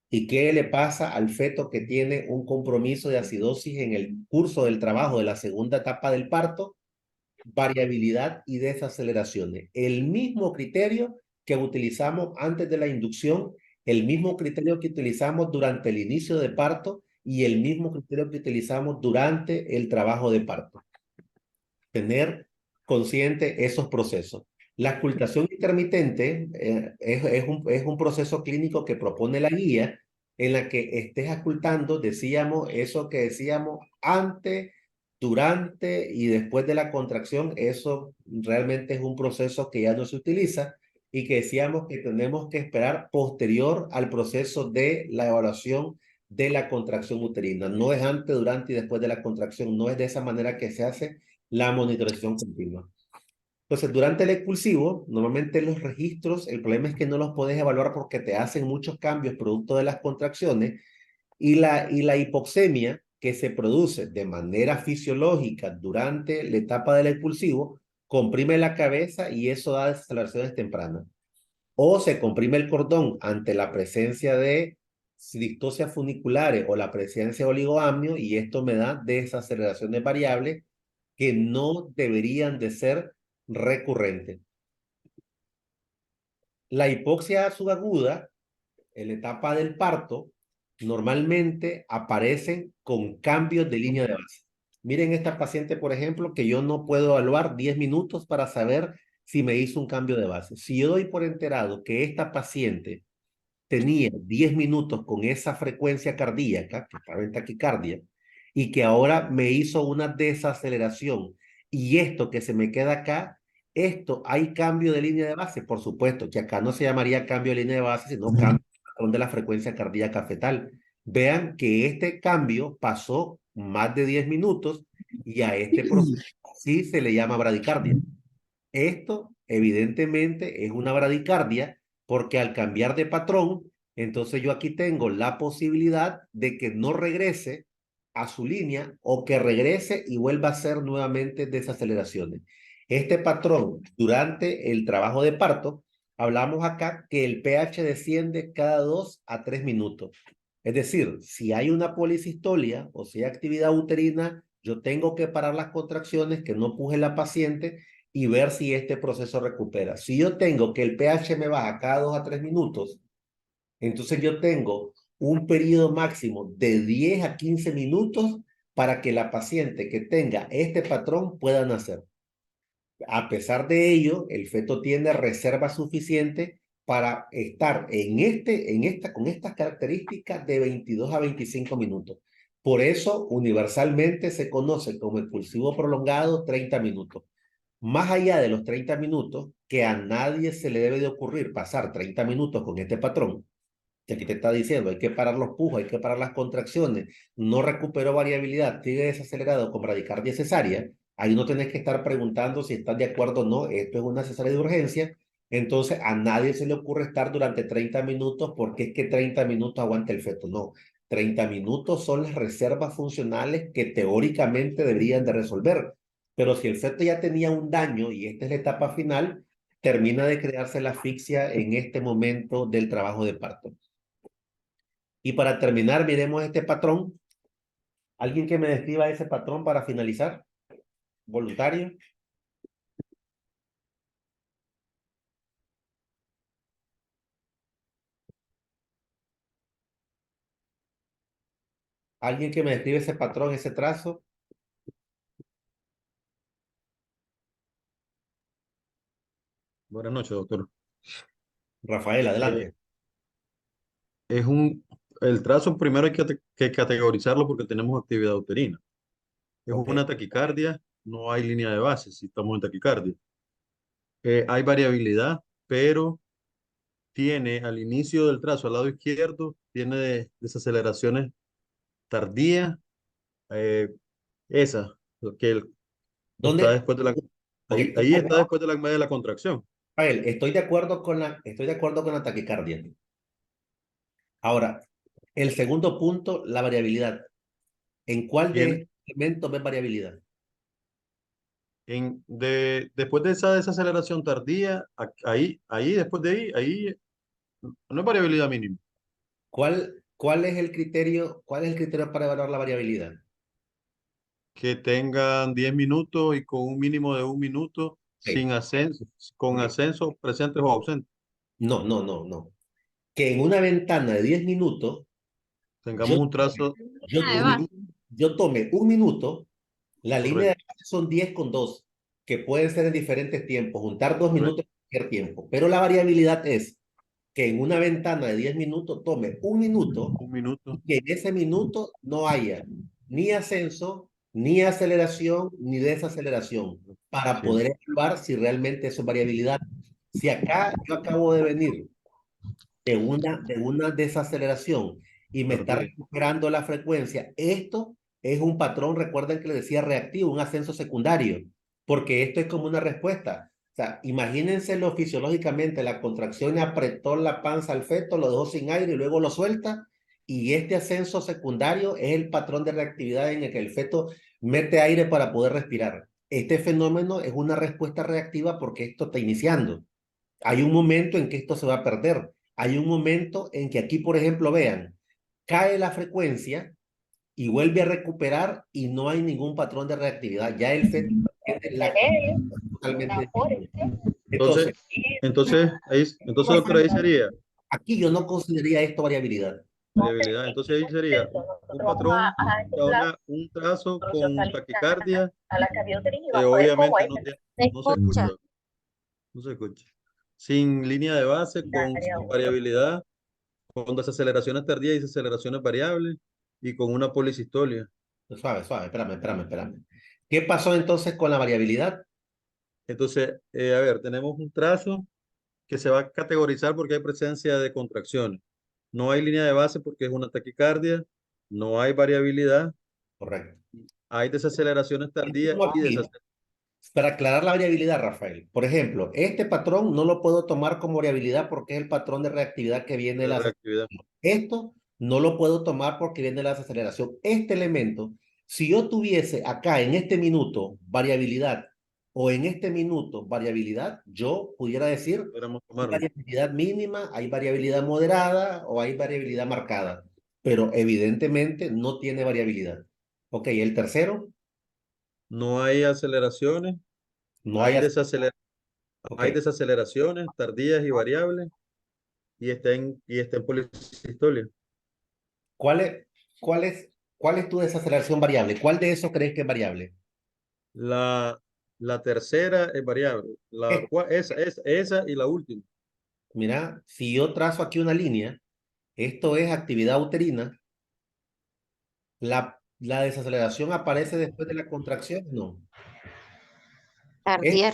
¿Y qué le pasa al feto que tiene un compromiso de acidosis en el curso del trabajo de la segunda etapa del parto? Variabilidad y desaceleraciones. El mismo criterio que utilizamos antes de la inducción, el mismo criterio que utilizamos durante el inicio de parto y el mismo criterio que utilizamos durante el trabajo de parto. Tener consciente esos procesos. La ocultación intermitente es un proceso clínico que propone la guía en la que estés ocultando, decíamos, eso que decíamos antes, durante y después de la contracción, eso realmente es un proceso que ya no se utiliza y que decíamos que tenemos que esperar posterior al proceso de la evaluación de la contracción uterina. No es antes, durante y después de la contracción, no es de esa manera que se hace la monitorización continua. Entonces, durante el expulsivo, normalmente los registros, el problema es que no los puedes evaluar porque te hacen muchos cambios producto de las contracciones y la hipoxemia que se produce de manera fisiológica durante la etapa del expulsivo comprime la cabeza y eso da desaceleraciones tempranas. O se comprime el cordón ante la presencia de distocias funiculares o la presencia de oligoamnio y esto me da desaceleraciones variables que no deberían de ser recurrentes. La hipoxia subaguda, en la etapa del parto, normalmente aparecen con cambios de línea de base. Miren esta paciente, por ejemplo, que yo no puedo evaluar 10 minutos para saber si me hizo un cambio de base. Si yo doy por enterado que esta paciente tenía 10 minutos con esa frecuencia cardíaca, que estaba en taquicardia, y que ahora me hizo una desaceleración, y esto que se me queda acá, esto, hay cambio de línea de base, por supuesto, que acá no se llamaría cambio de línea de base, sino cambio de la frecuencia cardíaca fetal. Vean que este cambio pasó más de 10 minutos y a este proceso sí se le llama bradicardia. Esto evidentemente es una bradicardia porque al cambiar de patrón, entonces yo aquí tengo la posibilidad de que no regrese a su línea o que regrese y vuelva a hacer nuevamente desaceleraciones. Este patrón, durante el trabajo de parto, hablamos acá que el pH desciende cada 2 a 3 minutos. Es decir, si hay una policistolia o si hay actividad uterina, yo tengo que parar las contracciones, que no puje la paciente y ver si este proceso recupera. Si yo tengo que el pH me baja cada 2 a 3 minutos, entonces yo tengo un periodo máximo de 10 a 15 minutos para que la paciente que tenga este patrón pueda nacer. A pesar de ello, el feto tiene reserva suficiente para estar con estas características de 22 a 25 minutos. Por eso, universalmente se conoce como expulsivo prolongado 30 minutos. Más allá de los 30 minutos, que a nadie se le debe de ocurrir pasar 30 minutos con este patrón, que aquí te está diciendo, hay que parar los pujos, hay que parar las contracciones, no recuperó variabilidad, sigue desacelerado con bradicardia cesárea, ahí no tenés que estar preguntando si estás de acuerdo o no, esto es una cesárea de urgencia, entonces a nadie se le ocurre estar durante 30 minutos porque es que 30 minutos aguanta el feto, no, 30 minutos son las reservas funcionales que teóricamente deberían de resolver, pero si el feto ya tenía un daño y esta es la etapa final, termina de crearse la asfixia en este momento del trabajo de parto. Y para terminar, miremos este patrón. ¿Alguien que me describa ese patrón para finalizar? ¿Voluntario? ¿Alguien que me describe ese patrón, ese trazo?
Buenas noches, doctor.
Rafael,
Eh,
adelante.
es un, el trazo primero hay que categorizarlo porque tenemos actividad uterina. Es
Ok.
una taquicardia, no hay línea de base si estamos en taquicardia. Hay variabilidad, pero tiene al inicio del trazo, al lado izquierdo, tiene desaceleraciones tardías. eh, esa, lo que está
¿Dónde?
después de la,
Ok,
ahí está después de la contracción.
Rafael, estoy de acuerdo con la taquicardia. Ahora, el segundo punto, la variabilidad. ¿En cuál de
Tiene,
estos elementos ves variabilidad?
después de esa desaceleración tardía, después de ahí no es variabilidad mínima.
¿Cuál es el criterio para evaluar la variabilidad?
Que tengan 10 minutos y con un mínimo de un minuto
Ok,
sin ascenso, con
ok.
ascenso presentes o ausentes.
No, no, no, no. Que en una ventana de 10 minutos, yo,
Tengamos un trazo
yo,
Línea de
tome,
base.
yo tome un minuto. La línea de
correcto,
base son 10 con 2 que pueden ser en diferentes tiempos, juntar 2
correcto.
minutos en cualquier tiempo. Pero la variabilidad es que en una ventana de 10 minutos tome un minuto
Un minuto.
y que en ese minuto no haya ni ascenso, ni aceleración, ni desaceleración, para
Sí,
poder evaluar si realmente eso es variabilidad. Si acá yo acabo de venir de una desaceleración y me está
tardía.
recuperando la frecuencia, esto es un patrón, recuerden que le decía reactivo, un ascenso secundario, porque esto es como una respuesta. O sea, imagínenselo fisiológicamente, la contracción apretó la panza al feto, lo dejó sin aire y luego lo suelta, y este ascenso secundario es el patrón de reactividad en el que el feto mete aire para poder respirar. Este fenómeno es una respuesta reactiva porque esto está iniciando. Hay un momento en que esto se va a perder. Hay un momento en que aquí, por ejemplo, vean, cae la frecuencia y vuelve a recuperar y no hay ningún patrón de reactividad. Ya el feto tiene la totalmente distinta.
Entonces,
Entonces,
doctor, ahí sería
aquí yo no consideraría esto variabilidad.
variabilidad. Entonces ahí sería un patrón, o sea, un trazo con taquicardia, obviamente
¿Se
no se escucha,
escucha?
no se escucha. Sin línea de base, sin variabilidad, con desaceleraciones tardías y desaceleraciones variables, y con una polisistolia.
Suave, suave, espérame. ¿Qué pasó entonces con la variabilidad?
Entonces, a ver, tenemos un trazo que se va a categorizar porque hay presencia de contracciones. No hay línea de base porque es una taquicardia, no hay variabilidad,
Correcto.
hay desaceleraciones tardías
Como
y
aquí, para aclarar la variabilidad, Rafael, por ejemplo, este patrón no lo puedo tomar como variabilidad porque es el patrón de reactividad que viene de
de
la
reactividad.
aceleración. Esto no lo puedo tomar porque viene de la desaceleración. Este elemento, si yo tuviese acá en este minuto variabilidad o en este minuto variabilidad, yo pudiera decir
Podríamos
hay
tomarlo.
variabilidad mínima, hay variabilidad moderada o hay variabilidad marcada, pero evidentemente no tiene variabilidad. Ok, el tercero,
No hay aceleraciones,
no hay... Ok.
hay desaceleraciones tardías y variables y está en polisistolia.
¿Cuál es, cuál es tu desaceleración variable? ¿Cuál de eso crees que es variable?
La, la tercera es variable.
Eh,
Esa y la última.
Mira, si yo trazo aquí una línea, esto es actividad uterina, la desaceleración aparece después de la contracción, no. Es-
Tardía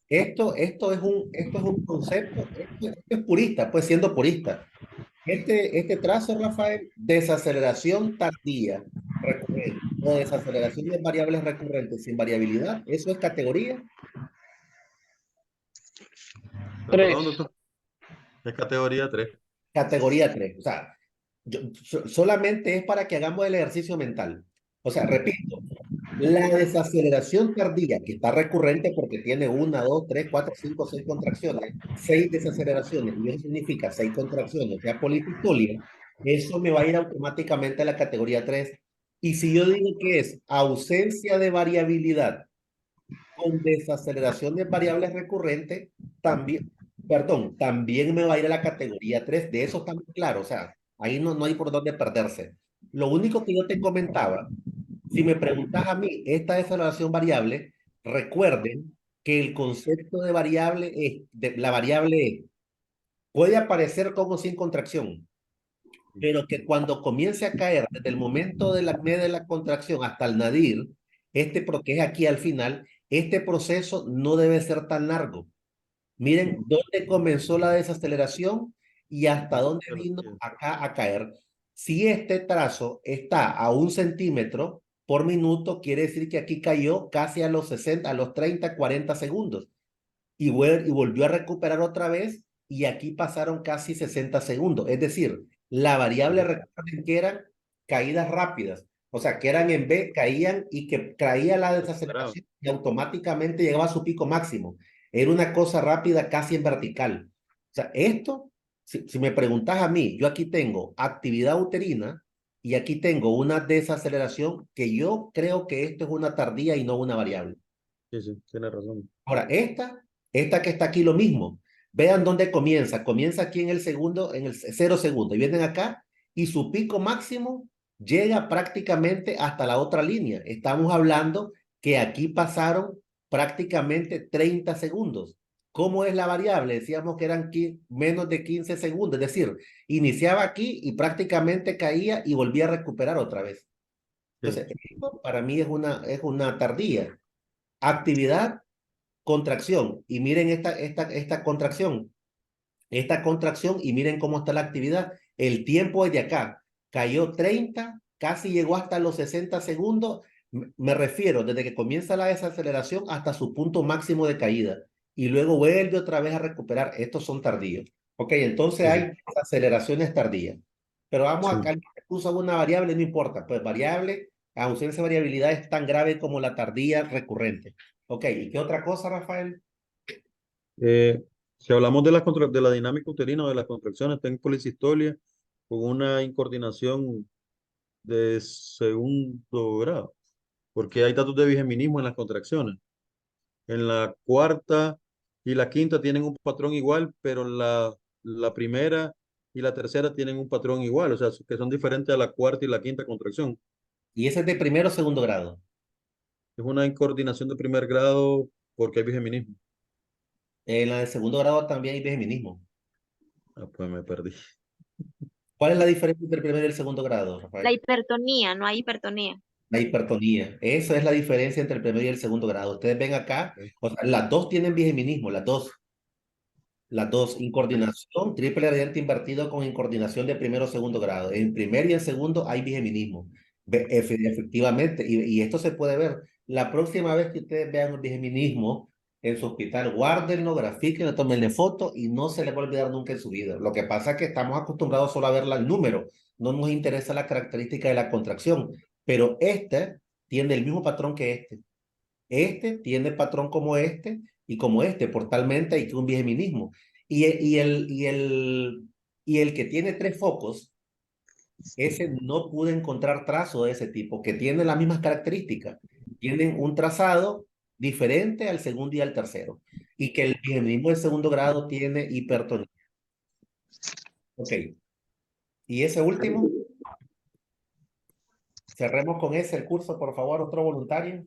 esto es un concepto, esto es purista, pues siendo purista. Este trazo, Rafael, desaceleración tardía recurrente o desaceleración de variables recurrentes sin variabilidad, eso es categoría
Perdón, doctor. Es categoría 3.
Categoría 3. O sea, solamente es para que hagamos el ejercicio mental. O sea, repito, la desaceleración tardía, que está recurrente porque tiene una, dos, tres, cuatro, cinco, seis contracciones, seis desaceleraciones, y eso significa seis contracciones, o sea, polisistolia, eso me va a ir automáticamente a la categoría 3. Y si yo digo que es ausencia de variabilidad con desaceleración de variables recurrentes, también, perdón, también me va a ir a la categoría 3. De eso estamos claros, o sea, ahí no hay por dónde perderse. Lo único que yo te comentaba, si me preguntas a mí, esta desaceleración variable, recuerden que el concepto de variable la variable puede aparecer como sin contracción, pero que cuando comience a caer, desde el momento de la media de la contracción hasta el nadir, porque es aquí al final, este proceso no debe ser tan largo. Miren dónde comenzó la desaceleración y hasta dónde vino acá a caer. Si este trazo está a 1 centímetro por minuto, quiere decir que aquí cayó casi a los 60, a los 30, 40 segundos y volvió a recuperar otra vez y aquí pasaron casi 60 segundos. Es decir, la variable recuerden que eran caídas rápidas, o sea, que eran en B, caían y que caía la
Esperado.
desaceleración y automáticamente llegaba a su pico máximo. Era una cosa rápida casi en vertical. O sea, esto, si me preguntas a mí, yo aquí tengo actividad uterina y aquí tengo una desaceleración que yo creo que esto es una tardía y no una variable.
Sí, sí, tiene razón.
Ahora, esta que está aquí lo mismo. Vean dónde comienza. Comienza aquí en el segundo, en el 0 segundo. Y vienen acá y su pico máximo llega prácticamente hasta la otra línea. Estamos hablando que aquí pasaron prácticamente 30 segundos. ¿Cómo es la variable? Decíamos que eran menos de 15 segundos, es decir, iniciaba aquí y prácticamente caía y volvía a recuperar otra vez.
Sí,
Entonces, esto para mí es una tardía. Actividad, contracción. Y miren esta contracción. Esta contracción y miren cómo está la actividad. El tiempo desde acá cayó 30, casi llegó hasta los 60 segundos. Me refiero desde que comienza la desaceleración hasta su punto máximo de caída. Y luego vuelve otra vez a recuperar. Estos son tardíos. Ok, entonces
sí,
hay aceleraciones tardías. Pero vamos
sí.
acá, puso una variable, no importa. Pues variable, ausencia de variabilidad es tan grave como la tardía recurrente. Ok, ¿y qué otra cosa, Rafael?
Eh, si hablamos de de la dinámica uterina o de las contracciones, tengo policistolia con una incoordinación de segundo grado, porque hay datos de vigeminismo en las contracciones. En la cuarta y la quinta tienen un patrón igual, pero la primera y la tercera tienen un patrón igual, o sea, que son diferentes a la cuarta y la quinta contracción.
Y ese es de primero o segundo grado.
Es una incoordinación de primer grado porque hay vigeminismo.
En la de segundo grado también hay feminismo.
Ah, pues me perdí.
¿Cuál es la diferencia entre el primero y el segundo grado,
La
Rafael?
hipertonía, no hay hipertonía.
La hipertonía. Esa es la diferencia entre el primero y el segundo grado. Ustedes ven acá,
Ok.
o sea, las dos tienen feminismo, las dos. Las dos, incoordinación, triple radiante invertido con incoordinación de primero o segundo grado. En primer y en segundo hay bigeminismo. Efectivamente, y esto se puede ver. La próxima vez que ustedes vean el bigeminismo en su hospital, guárdenlo, grafíquenlo, tómenle foto y no se les va a olvidar nunca en su vida. Lo que pasa es que estamos acostumbrados solo a ver el número, no nos interesa la característica de la contracción, pero este tiene el mismo patrón que este. Este tiene patrón como este y como este, por talmente hay que un bigeminismo. Y el que tiene tres focos, ese no pude encontrar trazo de ese tipo, que tiene las mismas características. Tienen un trazado diferente al segundo y al tercero. Y que el bigeminismo del segundo grado tiene hipertonía. Ok. Y ese último, cerremos con ese el curso, por favor, otro voluntario.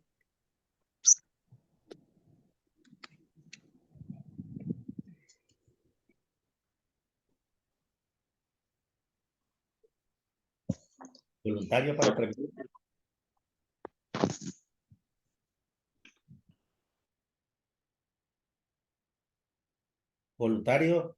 Voluntario para terminar. Voluntario.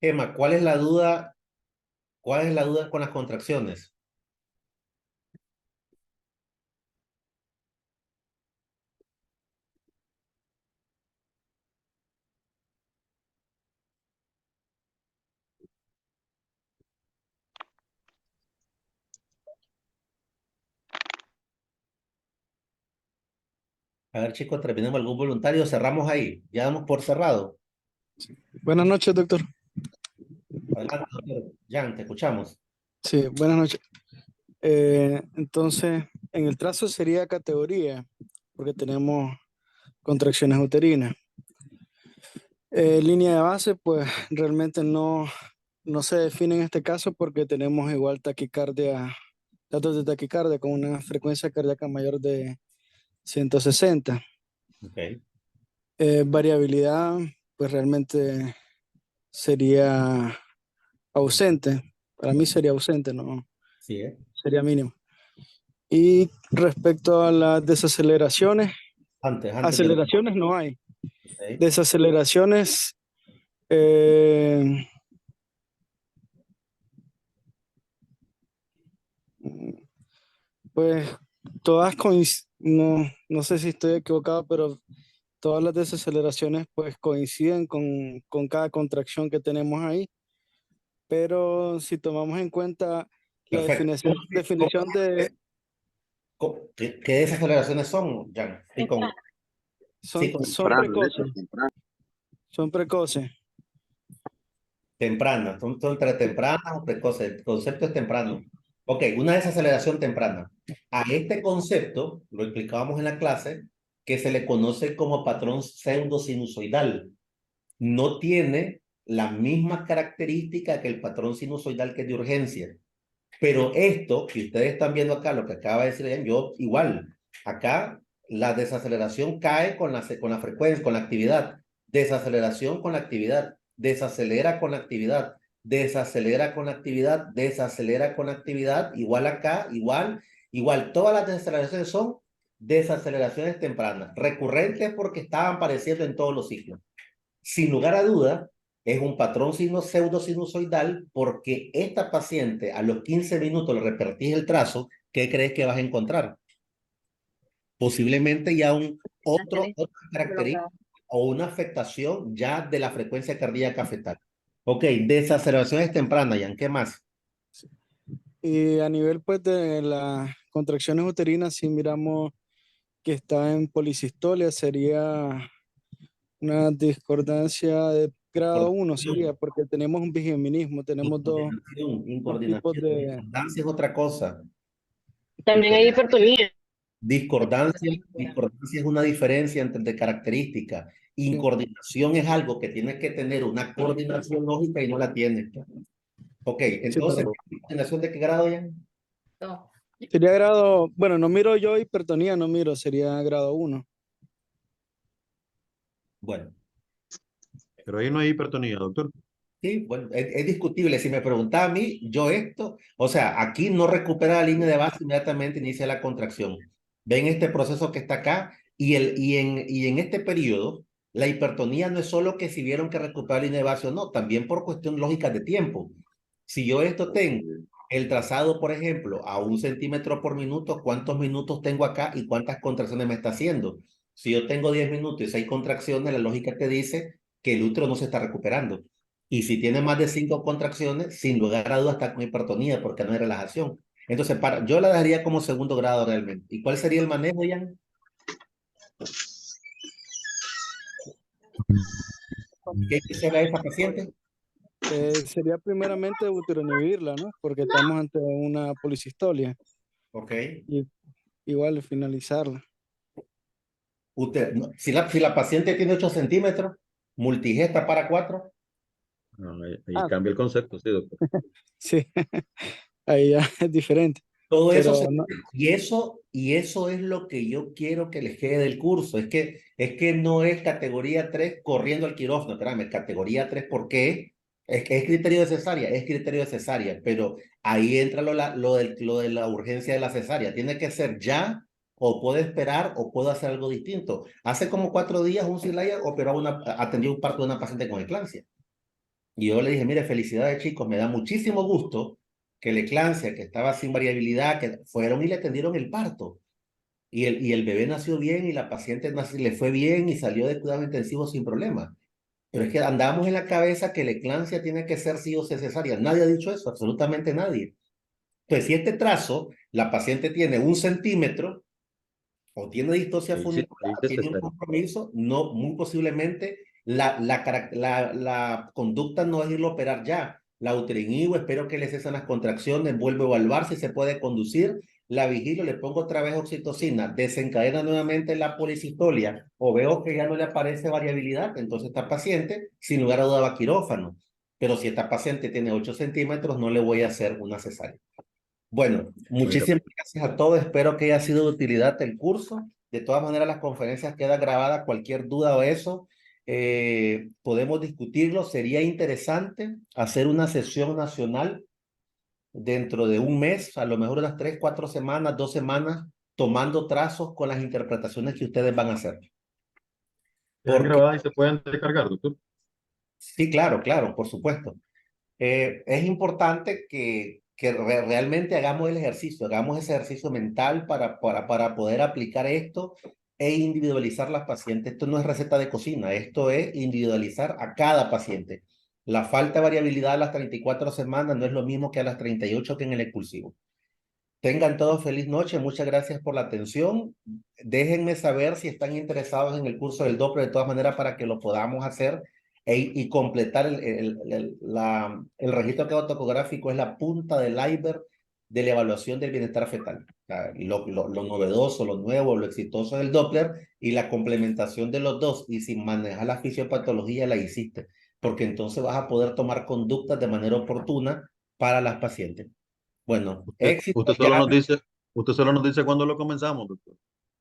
Emma, ¿cuál es la duda? ¿Cuál es la duda con las contracciones? A ver, chicos, terminemos algún voluntario, cerramos ahí. Ya damos por cerrado.
Buenas noches, doctor.
Adelante, doctor. Jan, te escuchamos.
Sí, buenas noches. Entonces, en el trazo sería categoría, porque tenemos contracciones uterinas. Línea de base, pues realmente no se define en este caso porque tenemos igual taquicardia, datos de taquicardia con una frecuencia cardíaca mayor de 160.
Ok.
Variabilidad, pues realmente sería ausente. Para mí sería ausente, no
Sí, ¿eh?
sería mínimo. Y respecto a las desaceleraciones,
Antes de...
aceleraciones no hay.
Ok.
Desaceleraciones, eh, pues todas no sé si estoy equivocado, pero todas las desaceleraciones pues coinciden con cada contracción que tenemos ahí. Pero si tomamos en cuenta la
Perfecto.
definición de,
¿Qué desaceleraciones son, Jan? Sí, sí,
son precoces, son precoces.
tempranas. Son entre tempranas o precoces. El concepto es temprano. Ok, una desaceleración temprana. A este concepto, lo explicábamos en la clase, que se le conoce como patrón pseudo-sinusoidal. No tiene la misma característica que el patrón sinusoidal que es de urgencia. Pero esto que ustedes están viendo acá, lo que acaba de decir Ian, yo igual, acá la desaceleración cae con la frecuencia, con la actividad, desaceleración con la actividad, desacelera con la actividad, desacelera con la actividad, desacelera con la actividad, igual acá, igual, todas las desaceleraciones son desaceleraciones tempranas, recurrentes porque estaban apareciendo en todos los ciclos. Sin lugar a duda, es un patrón pseudo-sinusoidal porque esta paciente a los 15 minutos le repetís el trazo, ¿qué crees que vas a encontrar? Posiblemente ya otra característica o una afectación ya de la frecuencia cardíaca fetal. Ok, desaceleraciones tempranas, Jan, ¿qué más?
Y a nivel pues de las contracciones uterinas, si miramos que está en polisistolia, sería una discordancia de grado 1, sería, porque tenemos un bigeminismo, tenemos dos tipos
Incoordinación,
de...
discordancia es otra cosa.
También hay hipertonía.
Discordancia es una diferencia entre características. Incoordinación es algo que tiene que tener una coordinación lógica y no la tiene. Ok, entonces, ¿coordinación de qué grado ya?
No.
Sería grado, bueno, no miro yo hipertonía, no miro, sería grado 1.
Bueno,
Pero ahí no hay hipertonía, doctor.
sí, bueno, es discutible. Si me preguntaba a mí, yo o sea, aquí no recupera la línea de base, inmediatamente inicia la contracción. Ven este proceso que está acá y en este periodo, la hipertonía no es solo que si vieron que recupera la línea de base o no, también por cuestión lógica de tiempo. Si yo tengo el trazado, por ejemplo, a 1 centímetro por minuto, ¿cuántos minutos tengo acá y cuántas contracciones me está haciendo? Si yo tengo 10 minutos y 6 contracciones, la lógica te dice que el útero no se está recuperando. Y si tiene más de 5 contracciones, sin lugar a dudas está con hipertonía porque no hay relajación. Entonces, yo la daría como segundo grado realmente. ¿Y cuál sería el manejo, Jan? ¿Qué hay que hacer a esa paciente?
Sería primeramente uteroinhibirla, ¿no? Porque estamos ante una polisistolia.
Ok.
Y igual finalizarla.
Si la paciente tiene 8 centímetros, multigesta para 4.
No, ahí cambia el concepto, sí, doctor.
Sí, ahí ya es diferente.
Todo eso
Pero no,
y eso es lo que yo quiero que les quede del curso. Es que no es categoría 3 corriendo al quirófano. Espérame, categoría 3, ¿por qué? Es que es criterio de cesárea, es criterio de cesárea, pero ahí entra lo de la urgencia de la cesárea. Tiene que ser ya, o puedo esperar, o puedo hacer algo distinto. Hace como 4 días un Silaya atendió un parto de una paciente con eclampsia. Y yo le dije, mire, felicidades chicos, me da muchísimo gusto que la eclampsia, que estaba sin variabilidad, que fueron y le atendieron el parto. Y el bebé nació bien y la paciente le fue bien y salió de cuidado intensivo sin problema. Pero es que andamos en la cabeza que la eclampsia tiene que ser sí o sí cesárea. Nadie ha dicho eso, absolutamente nadie. Entonces, si este trazo, la paciente tiene 1 centímetro o tiene distocia
Ahí sí,
funicular,
ahí sí es
tiene un
cesárea.
compromiso, no, muy posiblemente la conducta no es irlo a operar ya. La uterinivo, espero que le cesen las contracciones, vuelvo a evaluar si se puede conducir, la vigilo, le pongo otra vez oxitocina, desencadena nuevamente la policistolia o veo que ya no le aparece variabilidad, entonces esta paciente sin lugar a duda va a quirófano. Pero si esta paciente tiene 8 centímetros, no le voy a hacer una cesárea. Bueno,
Bueno,
muchísimas gracias a todos. Espero que haya sido de utilidad el curso. De todas maneras, las conferencias quedan grabadas. Cualquier duda o eso, podemos discutirlo. Sería interesante hacer una sesión nacional dentro de un mes, a lo mejor unas 3, 4 semanas, 2 semanas, tomando trazos con las interpretaciones que ustedes van a hacer.
quedan
Porque,
grabadas y se pueden descargar, doctor.
sí, claro, claro, por supuesto. Es importante que realmente hagamos el ejercicio, hagamos ese ejercicio mental para poder aplicar esto e individualizar las pacientes. Esto no es receta de cocina, esto es individualizar a cada paciente. La falta de variabilidad a las 34 semanas no es lo mismo que a las 38 que en el expulsivo. Tengan todos feliz noche, muchas gracias por la atención. Déjenme saber si están interesados en el curso del Doppler de todas maneras para que lo podamos hacer y completar el registro tocográfico es la punta del iceberg de la evaluación del bienestar fetal. Lo novedoso, lo nuevo, lo exitoso del Doppler y la complementación de los dos. Y sin manejar la fisiopatología la hiciste. porque entonces vas a poder tomar conductas de manera oportuna para las pacientes. Bueno, éxito,
Usted solo nos dice cuándo lo comenzamos, doctor.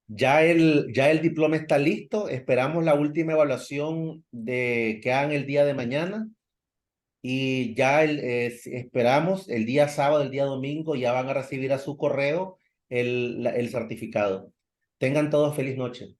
ya el diploma está listo, esperamos la última evaluación que hagan el día de mañana y ya esperamos el día sábado, el día domingo, ya van a recibir a su correo el certificado. Tengan todos feliz noche.